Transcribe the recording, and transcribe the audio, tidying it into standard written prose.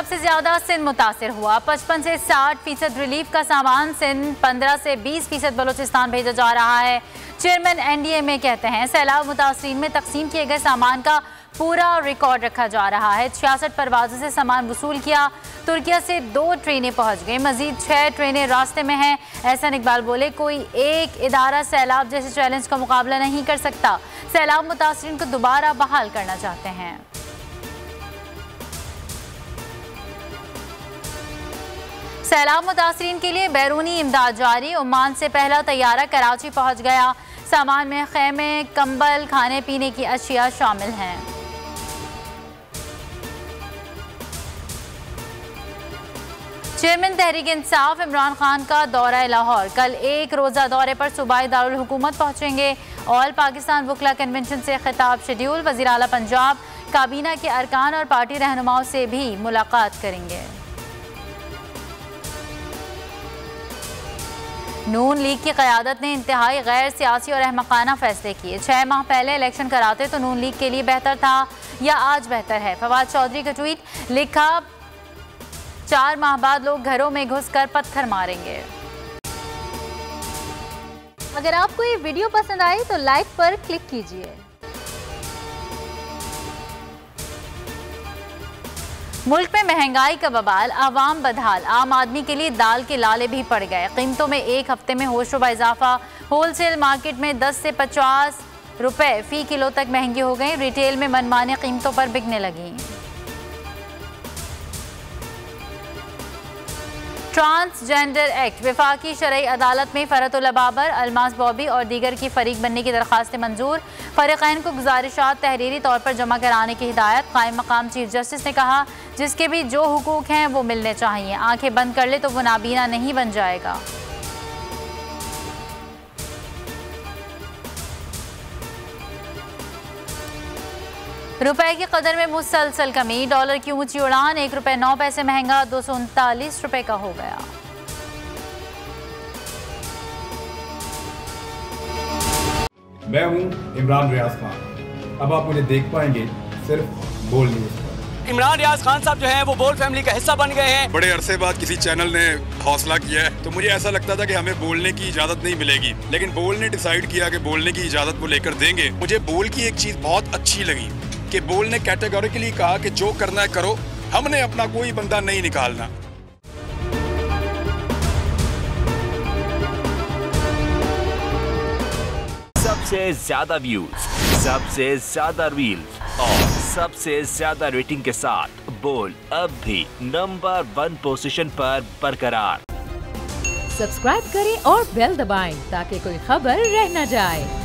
सबसे ज्यादा सिंध मुतासिर हुआ। 55 से 60% रिलीफ का सामान सिंध, 15 से 20% बलूचिस्तान भेजा जा रहा है। चेयरमैन NDMA कहते हैं सैलाब मुतासरीन में तकसीम किए गए सामान का पूरा रिकॉर्ड रखा जा रहा है। 66 परवाज़ों से सामान वसूल किया। तुर्किया से 2 ट्रेनें पहुंच गई, मजीद 6 ट्रेनें रास्ते में हैं। एहसान इकबाल बोले कोई एक इदारा सैलाब जैसे चैलेंज का मुकाबला नहीं कर सकता। सैलाब मुतासरीन को दोबारा बहाल करना चाहते हैं। सैलाब मुतासरीन के लिए बैरूनी इमदाद जारी। ओमान से पहला तैयारा कराची पहुंच गया। सामान में खैमे, कंबल, खाने पीने की अशिया शामिल हैं। चेयरमैन तहरीक इंसाफ इमरान खान का दौरा लाहौर। कल एक रोज़ा दौरे पर सूबाई दारुल हुकूमत पहुंचेंगे। ऑल पाकिस्तान वकला कन्वेंशन से खिताब शेड्यूल। वज़ीर आला पंजाब काबीना के अरकान और पार्टी रहनुमाओं से भी मुलाकात करेंगे। नून लीग की क़यादत ने इंतहाई गैर सियासी और अहमकाना फैसले किए। 6 माह पहले इलेक्शन कराते तो नून लीग के लिए बेहतर था या आज बेहतर है। फवाद चौधरी का ट्वीट, लिखा 4 माह बाद लोग घरों में घुसकर पत्थर मारेंगे। अगर आपको ये वीडियो पसंद आई तो लाइक पर क्लिक कीजिए। मुल्क में महंगाई का बवाल, आवाम बदहाल। आम आदमी के लिए दाल के लाले भी पड़ गए। कीमतों में एक हफ्ते में होशरुबा इजाफा। होलसेल मार्केट में 10 से 50 रुपए फी किलो तक महंगी हो गई। रिटेल में मनमानी कीमतों पर बिकने लगी। ट्रांसजेंडर एक्ट, वफाकी शरई अदालत में फरतुल अबाबर, अलमास बॉबी और दीगर की फरीक बनने की दरखास्तें मंजूर। फरीकैन को गुजारिशात तहरीरी तौर पर जमा कराने की हिदायत। कायम मकाम चीफ जस्टिस ने कहा जिसके भी जो हुकूक हैं वो मिलने चाहिए। आंखें बंद कर ले तो वो नाबीना नहीं बन जाएगा। रुपए की कदर में मुसलसल कमी। डॉलर की ऊंची उड़ान, 1 रुपये 9 पैसे महंगा 239 रुपए का हो गया। मैं हूं इमरान रियाज खान। अब आप मुझे देख पाएंगे सिर्फ बोल न्यूज़ पर। इमरान रियाज खान साहब जो हैं वो बोल फैमिली का हिस्सा बन गए हैं। बड़े अरसे बाद किसी चैनल ने हौसला किया है, तो मुझे ऐसा लगता था कि हमें बोलने की इजाजत नहीं मिलेगी, लेकिन बोल ने डिसाइड किया कि बोलने की इजाजत वो लेकर देंगे। मुझे बोल की एक चीज बहुत अच्छी लगी कि बोल ने कैटेगोरिकली कहा कि जो करना है करो, हमने अपना कोई बंदा नहीं निकालना। सबसे ज्यादा व्यूज, सबसे ज्यादा रील्स और सबसे ज्यादा रेटिंग के साथ बोल अब भी नंबर 1 पोजीशन पर बरकरार। सब्सक्राइब करें और बेल दबाएं ताकि कोई खबर रह न जाए।